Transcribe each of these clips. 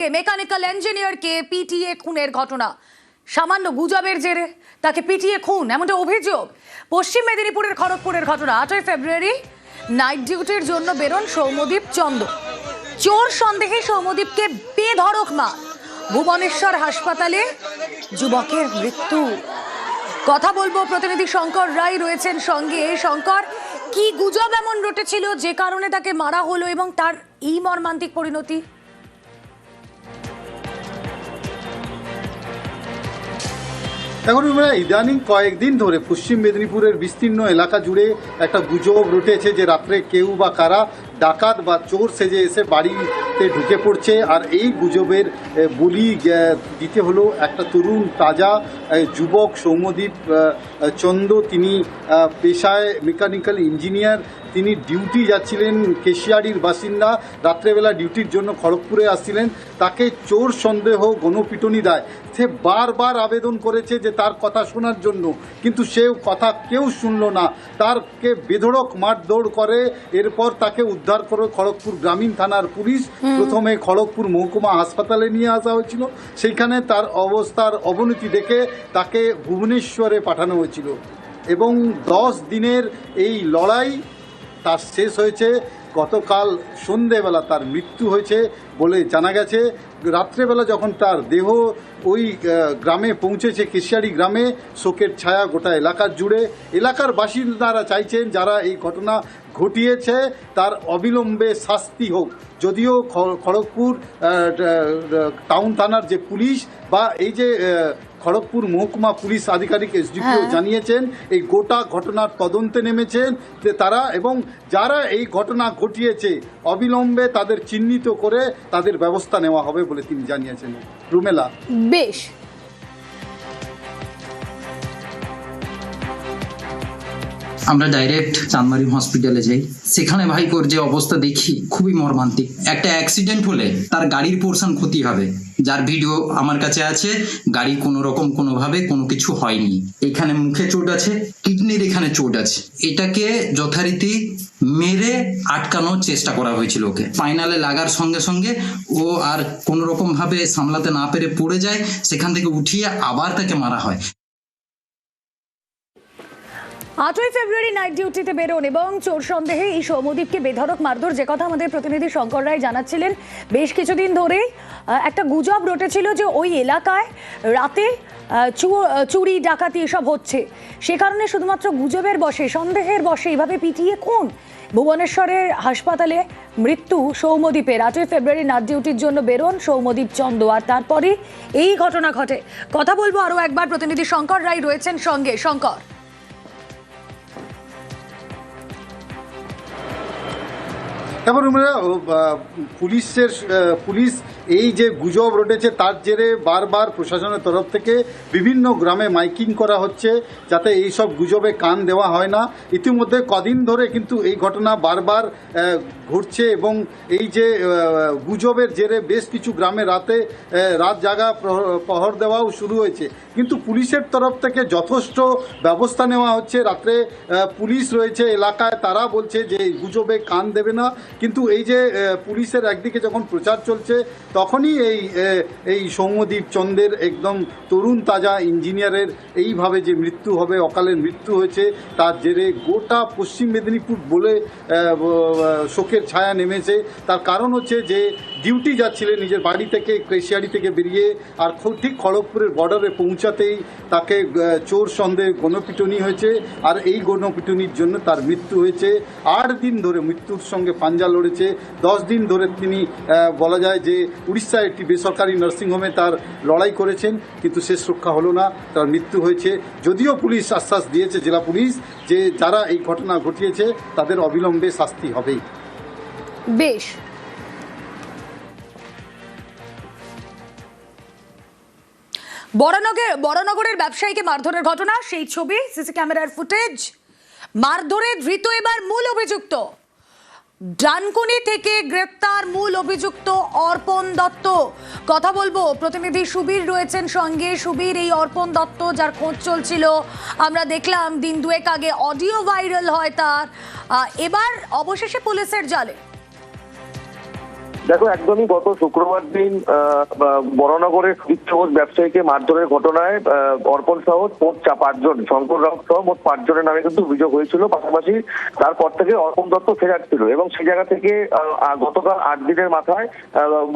Mechanical ইঞ্জিনিয়ারকে পিটিয়ে খুনের ঘটনা, সামান্য গুজবের জেরে তাকে পিটিয়ে খুন, এমনটা অভিযোগ। পশ্চিম মেদিনীপুরের খড়গপুরের ঘটনা। 8ই ফেব্রুয়ারি নাইট ডিউটির জন্য বেরোন সৌম্যদীপ চন্দ। চোর সন্দেহে সৌম্যদীপকে বেধড়ক মার, ভুবনেশ্বর হাসপাতালে যুবকের মৃত্যু। কথা বলবো, প্রতিনিধি শঙ্কর রায় রয়েছেন সঙ্গে। শঙ্কর, কি গুজব এমন রটেছিল যে কারণে তাকে মারা হলো এবং তার এই মর্মান্তিক পরিণতি? এখন আমরা ইদানিং কয়েকদিন ধরে পশ্চিম মেদিনীপুরের বিস্তীর্ণ এলাকা জুড়ে একটা গুজব রটেছে যে রাত্রে কেউ বা কারা ডাকাত বা চোর সেজে এসে বাড়িতে ঢুকে পড়ছে। আর এই গুজবের বলি দিতে হলো একটা তরুণ তাজা যুবক সৌম্যদীপ চন্দ। তিনি পেশায় মেকানিক্যাল ইঞ্জিনিয়ার। তিনি ডিউটি যাচ্ছিলেন, কেশিয়াড়ির বাসিন্দা। রাত্রেবেলা ডিউটির জন্য খড়গপুরে আসছিলেন। তাকে চোর সন্দেহ গণপিটুনি দেয়। সে বারবার আবেদন করেছে যে তার কথা শোনার জন্য, কিন্তু সে কথা কেউ শুনল না। তারকে বেধড়ক মারধর করে। এরপর তাকে উদ্ধার করে খড়গপুর গ্রামীণ থানার পুলিশ। প্রথমে খড়গপুর মহকুমা হাসপাতালে নিয়ে আসা হয়েছিল। সেইখানে তার অবস্থার অবনতি দেখে তাকে ভুবনেশ্বরে পাঠানো হয়েছিল এবং 10 দিনের এই লড়াই তার শেষ হয়েছে। গতকাল সন্ধেবেলা তার মৃত্যু হয়েছে বলে জানা গেছে। রাত্রেবেলা যখন তার দেহ ওই গ্রামে পৌঁছেছে, কেশিয়াড়ি গ্রামে, শোকের ছায়া গোটা এলাকার জুড়ে। এলাকার বাসিন্দারা চাইছেন যারা এই ঘটনা ঘটিয়েছে তার অবিলম্বে শাস্তি হোক। যদিও খড়গপুর টাউন থানার যে পুলিশ বা এই যে খড়গপুর মহকুমা পুলিশ আধিকারিক এসডিপিও জানিয়েছেন এই গোটা ঘটনার তদন্তে নেমেছেন যে তারা, এবং যারা এই ঘটনা ঘটিয়েছে অবিলম্বে তাদের চিহ্নিত করে তাদের ব্যবস্থা নেওয়া হবে বলে তিনি জানিয়েছেন। রুমেলা, বেশ। আমরা ডাইরেক্ট চাঁদমারি হসপিটালে যাই। সেখানে ভাইকোর যে অবস্থা দেখি খুবই মর্মান্তিক। একটা অ্যাক্সিডেন্ট হলে তার গাড়ির পোর্শন ক্ষতি হবে, যার ভিডিও আমার কাছে আছে। গাড়ি কোনো রকম কোনোভাবে কোনো কিছু হয়নি। এখানে মুখে চোট আছে, কিডনির এখানে চোট আছে। এটাকে যথারীতি মেরে আটকানোর চেষ্টা করা হয়েছিল ওকে। ফাইনালে লাগার সঙ্গে সঙ্গে ও আর কোনো রকম ভাবে সামলাতে না পেরে পড়ে যায়। সেখান থেকে উঠিয়ে আবার তাকে মারা হয়। 8ই ফেব্রুয়ারি নাইট ডিউটিতে বেরোন এবং চোর সন্দেহে এই সৌম্যদীপকে বেধড়ক মারধর, যে কথা আমাদের প্রতিনিধি শঙ্কর রায় জানাচ্ছিলেন। বেশ কিছুদিন ধরে একটা গুজব রটেছিল যে ওই এলাকায় রাতে চুরি ডাকাতি এসব হচ্ছে। সে কারণে শুধুমাত্র গুজবের বশে, সন্দেহের বশে এইভাবে পিটিয়ে খুন। ভুবনেশ্বরের হাসপাতালে মৃত্যু সৌম্যদীপের। 8ই ফেব্রুয়ারি নাইট ডিউটির জন্য বেরোন সৌম্যদীপ চন্দ, আর তারপরে এই ঘটনা ঘটে। কথা বলবো আরও একবার, প্রতিনিধি শঙ্কর রায় রয়েছেন সঙ্গে। শঙ্কর, এখন আমরা পুলিশ এই যে গুজব রটেছে তার জেরে বারবার প্রশাসনের তরফ থেকে বিভিন্ন গ্রামে মাইকিং করা হচ্ছে যাতে এই সব গুজবে কান দেওয়া হয় না। ইতিমধ্যে কদিন ধরে কিন্তু এই ঘটনা বারবার ঘটছে এবং এই যে গুজবের জেরে বেশ কিছু গ্রামে রাত জাগা প্রহর দেওয়াও শুরু হয়েছে। কিন্তু পুলিশের তরফ থেকে যথেষ্ট ব্যবস্থা নেওয়া হচ্ছে। রাত্রে পুলিশ রয়েছে এলাকায়, তারা বলছে যে গুজবে কান দেবে না। কিন্তু এই যে পুলিশের একদিকে যখন প্রচার চলছে, তখনই এই সৌম্যদীপ চন্দের একদম তরুণ তাজা ইঞ্জিনিয়ারের এইভাবে যে মৃত্যু হবে, অকালের মৃত্যু হয়েছে, তার জেরে গোটা পশ্চিম মেদিনীপুর বলে শোকের ছায়া নেমেছে। তার কারণ হচ্ছে যে ডিউটি যাচ্ছিলেন নিজের বাড়ি থেকে, কেশিয়াড়ি থেকে বেরিয়ে, আর ঠিক খড়গপুরের বর্ডারে পৌঁছাতেই তাকে চোর সন্দেহে গণপিটুনি হয়েছে। আর এই গণপিটুনির জন্য তার মৃত্যু হয়েছে। 8 দিন ধরে মৃত্যুর সঙ্গে পাঞ্জা লড়েছে। 10 দিন ধরে তিনি বলা যায় যে উড়িষ্যায় একটি বেসরকারি নার্সিংহোমে তার লড়াই করেছেন, কিন্তু শেষ রক্ষা হলো না, তার মৃত্যু হয়েছে। যদিও পুলিশ আশ্বাস দিয়েছে, জেলা পুলিশ, যে যারা এই ঘটনা ঘটিয়েছে তাদের অবিলম্বে শাস্তি হবেই। বেশ। বড়নগরের ব্যবসায়ীকে মারধরের ঘটনা, সেই ছবি, সিসি ক্যামেরার ফুটেজ। মারধরে ধৃত এবার মূল অভিযুক্ত। ডানকুনি থেকে গ্রেপ্তার মূল অভিযুক্ত অর্পণ দত্ত। কথা বলবো, প্রতিনিধি সুবীর রয়েছেন সঙ্গে। সুবীর, এই অর্পণ দত্ত যার খোঁজ চলছিল, আমরা দেখলাম দিন দুয়েক আগে অডিও ভাইরাল হয় তার, এবার অবশেষে পুলিশের জালে। দেখো, একদমই গত শুক্রবার দিন বরানগরের সুদীপ্ত ব্যবসায়ীকে মারধরের ঘটনায় অর্পণ সহ মোট 5 জন, শঙ্কর রাউত সহ মোট 5 জনের নামে কিন্তু অভিযোগ হয়েছিল। পাশাপাশি তারপর থেকে অর্পণ দত্ত ফেরার ছিল এবং সেই জায়গা থেকে গতকাল 8 দিনের মাথায়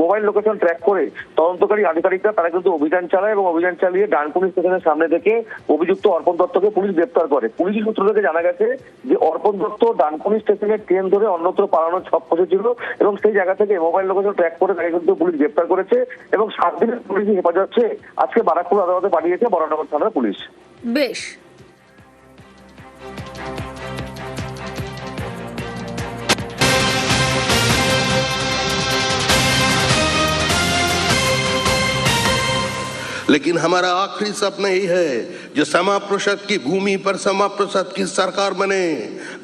মোবাইল লোকেশন ট্র্যাক করে তদন্তকারী আধিকারিকরা তারা কিন্তু অভিযান চালায় এবং অভিযান চালিয়ে ডানকুনি স্টেশনের সামনে থেকে অভিযুক্ত অর্পণ দত্তকে পুলিশ গ্রেপ্তার করে। পুলিশ সূত্র থেকে জানা গেছে যে অর্পণ দত্ত ডানকুনি স্টেশনের ট্রেন ধরে অন্যত্র পালানোর ছক কষেছিল এবং সেই জায়গা থেকে মোবাইল লোকেশন ট্র্যাক করে তাকে কিন্তু পুলিশ গ্রেপ্তার করেছে এবং 7 দিনের পুলিশি হেফাজত চেয়ে আজকে বারাকপুর আদালতে পাঠিয়েছে বরানগর থানার পুলিশ। বেশ। लेकिन हमारा आखिरी सपना यही है जो समा प्रसाद की भूमि पर समा प्रसाद की सरकार बने,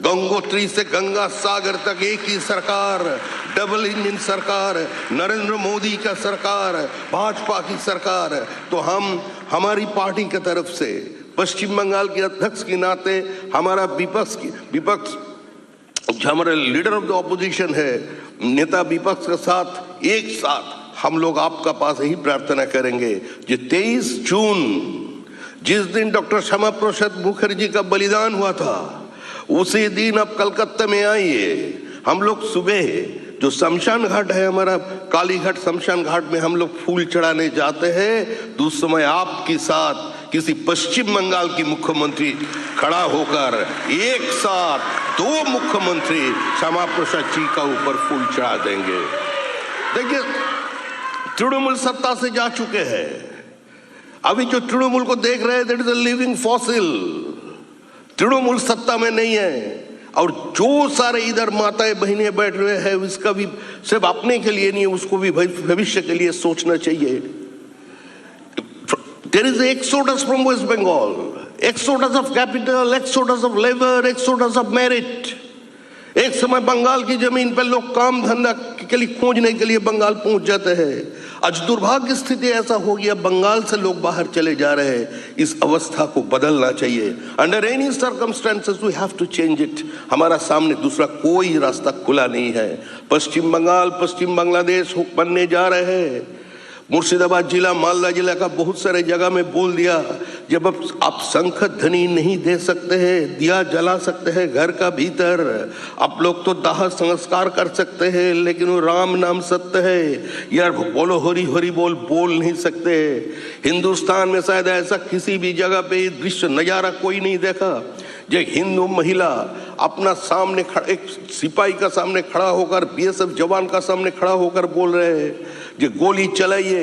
गंगोत्री से गंगा सागर तक एक ही सरकार, डबल इंजन सरकार, नरेंद्र मोदी का सरकार, भाजपा की सरकार। तो हम हमारी पार्टी की तरफ से पश्चिम बंगाल के अध्यक्ष के नाते हमारा विपक्ष हमारे लीडर ऑफ द ऑपोजिशन है, नेता विपक्ष के साथ एक साथ हम लोग आपका पास यही प्रार्थना करेंगे कि 23 जून जिस दिन डॉक्टर श्यामा प्रसाद मुखर्जी का बलिदान हुआ था, उसी दिन आप कलकत्ता में आइए। हम लोग सुबह जो शमशान घाट है हमारा कालीघाट शमशान घाट में हम लोग फूल चढ़ाने जाते हैं, तो उस समय आपके साथ किसी पश्चिम बंगाल की मुख्यमंत्री खड़ा होकर एक साथ 2 मुख्यमंत्री श्यामा प्रसाद जी का ऊपर फूल चढ़ा देंगे। देखिए, तृणमूल सत्ता से जा चुके हैं, अभी जो तृणमूल को देख रहे हैं that is a living fossil, Trinamool सत्ता में नहीं है। और जो सारे इधर माताएं बहनें बैठ रहे हैं इसका भी सिर्फ अपने के लिए नहीं, उसको भी भविष्य के लिए सोचना चाहिए। There is exodus from West Bengal, exodus of capital, exodus of labor, exodus of merit. एक समय बंगाल की जमीन पर लोग काम धंधा के लिए खोजने के लिए बंगाल पहुंच जाते हैं। आज दुर्भाग्य स्थिति ऐसा हो गया, बंगाल से लोग बाहर चले जा रहे हैं। इस अवस्था को बदलना चाहिए। Under any circumstances we have to change it. हमारा सामने दूसरा कोई रास्ता खुला नहीं है। पश्चिम बंगाल पश्चिम बांग्लादेश बनने जा रहे हैं। मुर्शिदाबाद जिला, मालदा जिला का बहुत सारे जगह में बोल दिया, जब आप शंख ध्वनि नहीं दे सकते हैं, दिया जला सकते हैं घर का भीतर, आप लोग तो दाह संस्कार कर सकते हैं, लेकिन वो राम नाम सत्य है यार, बोलो हरि हरि बोल नहीं सकते। हिंदुस्तान में शायद ऐसा किसी भी जगह पे दृश्य नजारा कोई नहीं देखा, जो हिंदू महिला अपना सामने एक सिपाही का सामने खड़ा होकर, बीएसएफ जवान का सामने खड़ा होकर बोल रहे हैं जो गोली चलाइए,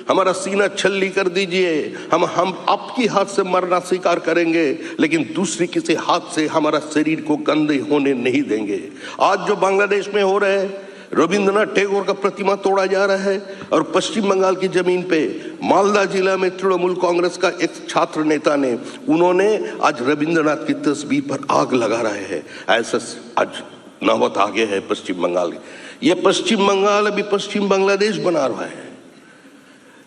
हमारा सीना छल्ली कर दीजिए, हम आपकी हाथ से मरना स्वीकार करेंगे, लेकिन दूसरी किसी हाथ से हमारा शरीर को गंदे होने नहीं देंगे। आज जो बांग्लादेश में हो रहे हैं, रविंद्रनाथ टैगोर का प्रतिमा तोड़ा जा रहा है, और पश्चिम बंगाल की जमीन पे मालदा जिला में तृणमूल कांग्रेस का एक छात्र नेता ने उन्होंने आज रविंद्रनाथ की तस्वीर पर आग लगा रहे हैं। ऐसा आज नौबत आगे है पश्चिम बंगाल। ये पश्चिम बंगाल अभी पश्चिम बांग्लादेश बना रहा है।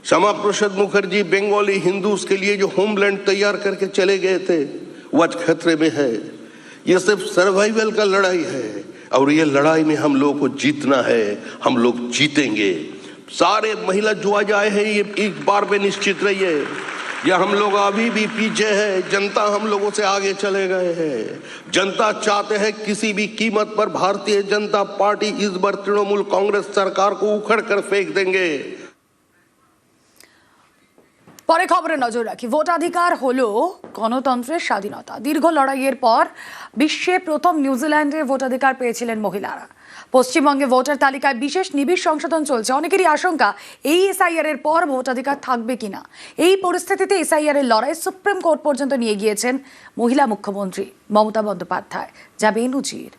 श्यामा प्रसाद मुखर्जी बंगाली हिंदूज के लिए जो होमलैंड तैयार करके चले गए थे, वो आज खतरे में है। ये सिर्फ सर्वाइवल का लड़ाई है, और ये लड़ाई में हम लोगों को जीतना है, हम लोग जीतेंगे। सारे महिला जो आ जाए हैं, ये एक बार पे निश्चित रहिए, ये हम लोग अभी भी पीछे हैं, जनता हम लोगों से आगे चले गए हैं। जनता चाहते हैं किसी भी कीमत पर भारतीय जनता पार्टी इस बार तृणमूल कांग्रेस सरकार को उखड़ कर फेंक देंगे। পরে খবরে নজর রাখি। ভোটাধিকার হলো গণতন্ত্রের স্বাধীনতা। দীর্ঘ লড়াইয়ের পর বিশ্বে প্রথম নিউজিল্যান্ডে ভোটাধিকার পেয়েছিলেন মহিলারা। পশ্চিমবঙ্গে ভোটার তালিকায় বিশেষ নিবিড় সংশোধন চলছে। অনেকেরই আশঙ্কা এই এসআইআর এর পর ভোটাধিকার থাকবে কিনা। এই পরিস্থিতিতে এসআইআর এর লড়াই সুপ্রিম কোর্ট পর্যন্ত নিয়ে গিয়েছেন মহিলা মুখ্যমন্ত্রী মমতা বন্দ্যোপাধ্যায়। যাবে নজির।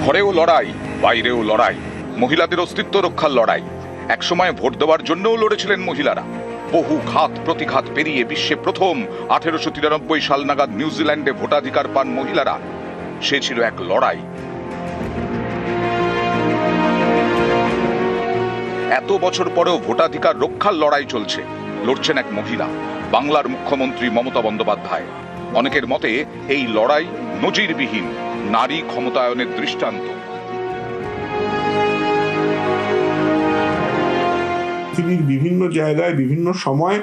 ঘরেও লড়াই, বাইরেও লড়াই, মহিলাদের অস্তিত্ব রক্ষার লড়াই। একসময় ভোট দেওয়ার জন্যও লড়েছিলেন মহিলারা। বহু ঘাত প্রতিঘাত পেরিয়ে বিশ্বে প্রথম 1893 সাল নাগাদ নিউজিল্যান্ডে ভোটাধিকার পান মহিলারা। সে ছিল এক লড়াই। এত বছর পরেও ভোটাধিকার রক্ষার লড়াই চলছে। লড়ছেন এক মহিলা, বাংলার মুখ্যমন্ত্রী মমতা বন্দ্যোপাধ্যায়। অনেকের মতে এই লড়াই নজিরবিহীন নারী ক্ষমতায়নের দৃষ্টান্ত। পৃথিবীর বিভিন্ন জায়গায় বিভিন্ন সময়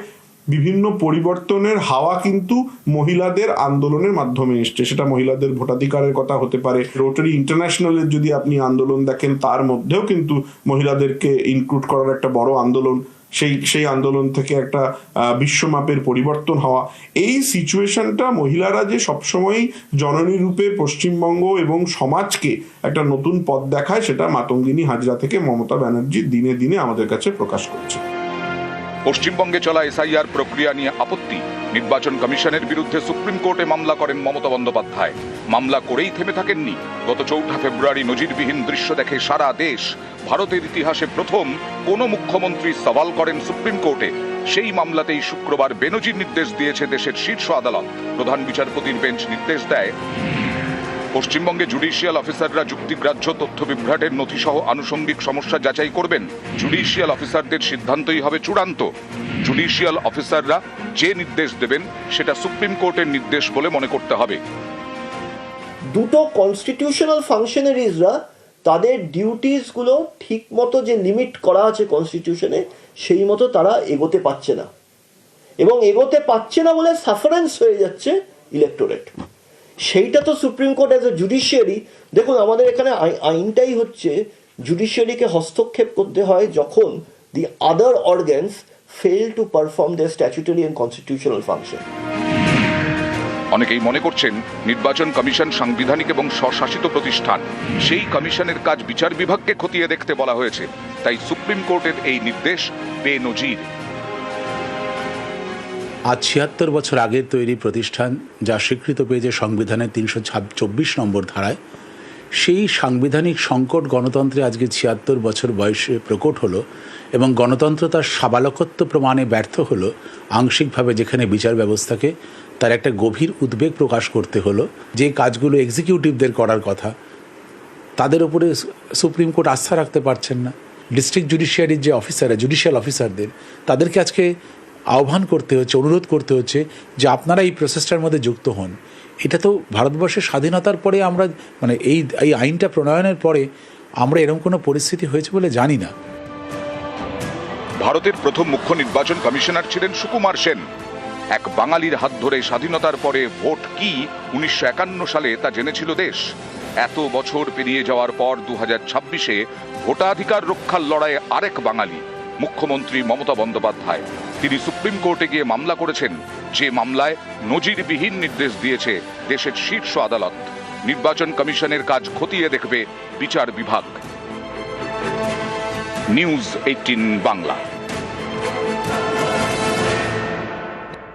বিভিন্ন পরিবর্তনের হাওয়া কিন্তু মহিলাদের আন্দোলনের মাধ্যমে এসছে। সেটা মহিলাদের ভোটাধিকারের কথা হতে পারে, রোটারি ইন্টারন্যাশনালের যদি আপনি আন্দোলন দেখেন তার মধ্যেও কিন্তু মহিলাদেরকে ইনক্লুড করার একটা বড় আন্দোলন, সেই আন্দোলন থেকে একটা বিশ্বমাপের পরিবর্তন হওয়া। এই সিচুয়েশনটা মহিলারা যে সবসময়ই জননী রূপে পশ্চিমবঙ্গ এবং সমাজকে একটা নতুন পথ দেখায়, সেটা মাতঙ্গিনী হাজরা থেকে মমতা ব্যানার্জি দিনে দিনে আমাদের কাছে প্রকাশ করছে। পশ্চিমবঙ্গে চলা এসআইআর প্রক্রিয়া নিয়ে আপত্তি, নির্বাচন কমিশনের বিরুদ্ধে সুপ্রিম কোর্টে মামলা করেন মমতা বন্দ্যোপাধ্যায়। মামলা করেই থেমে থাকেননি। গত 4 ফেব্রুয়ারি নজিরবিহীন দৃশ্য দেখে সারা দেশ। ভারতের ইতিহাসে প্রথম কোনো মুখ্যমন্ত্রী সওয়াল করেন সুপ্রিম কোর্টে। সেই মামলাতেই শুক্রবার বেনজির নির্দেশ দিয়েছে দেশের শীর্ষ আদালত। প্রধান বিচারপতির বেঞ্চ নির্দেশ দেয়, পশ্চিমবঙ্গে জুডিশিয়াল অফিসাররা যুক্তিগ্রাহ্য তথ্য বিভ্রাটের নথিসহ আনুষঙ্গিক সমস্যা যাচাই করবেন। জুডিশিয়াল অফিসারদের সিদ্ধান্তই হবে চূড়ান্ত। জুডিশিয়াল অফিসাররা যে নির্দেশ দেবেন সেটা সুপ্রিম কোর্টের নির্দেশ বলে মনে করতে হবে। দুটো কনস্টিটিউশনাল ফাংশনারিজরা তাদের ডিউটিসগুলো ঠিক মতো যে লিমিট করা আছে কনস্টিটিউশনে সেই মতো তারা এগোতে পারছে না, এবং এগোতে পারছে না বলে সাফারেন্স হয়ে যাচ্ছে ইলেকটোরেট। সেইটা তো supreme court as a judiciary, দেখুন আমাদের এখানে আইনটাই হচ্ছে জুডিশিয়ারিকে হস্তক্ষেপ করতে হয় যখন the other organs fail to perform their statutory and constitutional function. অনেকেই মনে করছেন নির্বাচন কমিশন সাংবিধানিক এবং স্বশাসিত প্রতিষ্ঠান, সেই কমিশনের কাজ বিচার বিভাগকে খতিয়ে দেখতে বলা হয়েছে। তাই সুপ্রিম কোর্টের এই নির্দেশ বেনজির। আজ ৭৬ বছর আগের তৈরি প্রতিষ্ঠান, যা স্বীকৃত পেয়েছে সংবিধানের ৩২৪ নম্বর ধারায়, সেই সাংবিধানিক সংকট গণতন্ত্রে আজকে ৭৬ বছর বয়সে প্রকট হলো, এবং গণতন্ত্র তার সাবালকত্ব প্রমাণে ব্যর্থ হলো আংশিকভাবে, যেখানে বিচার ব্যবস্থাকে তার একটা গভীর উদ্বেগ প্রকাশ করতে হলো। যে কাজগুলো এক্সিকিউটিভদের করার কথা তাদের উপরে সুপ্রিম কোর্ট আস্থা রাখতে পারছেন না। ডিস্ট্রিক্ট জুডিশিয়ারির যে অফিসাররা, জুডিশিয়াল অফিসারদের, তাদেরকে আজকে আহ্বান করতে হচ্ছে, অনুরোধ করতে হচ্ছে যে আপনারা এই প্রসেসটার মধ্যে যুক্ত হন। এটা তো ভারতবর্ষের স্বাধীনতার পরে আমরা এই আইনটা প্রণয়নের পরে আমরা এরকম কোনো পরিস্থিতি হয়েছে বলে জানি না। ভারতের প্রথম মুখ্য নির্বাচন কমিশনার ছিলেন সুকুমার সেন। এক বাঙালির হাত ধরে স্বাধীনতার পরে ভোট কি 1951 সালে তা জেনেছিল দেশ। এত বছর পেরিয়ে যাওয়ার পর 2026-এ ভোটাধিকার রক্ষার লড়াইয়ে আরেক বাঙালি, মুখ্যমন্ত্রী মমতা বন্দ্যোপাধ্যায়। তিনি সুপ্রিম কোর্টে গিয়ে মামলা করেছেন, যে মামলায় নজিরবিহীন নির্দেশ দিয়েছে দেশের শীর্ষ আদালত। নির্বাচন কমিশনের কাজ খতিয়ে দেখবে বিচার বিভাগ। নিউজ 18 বাংলা।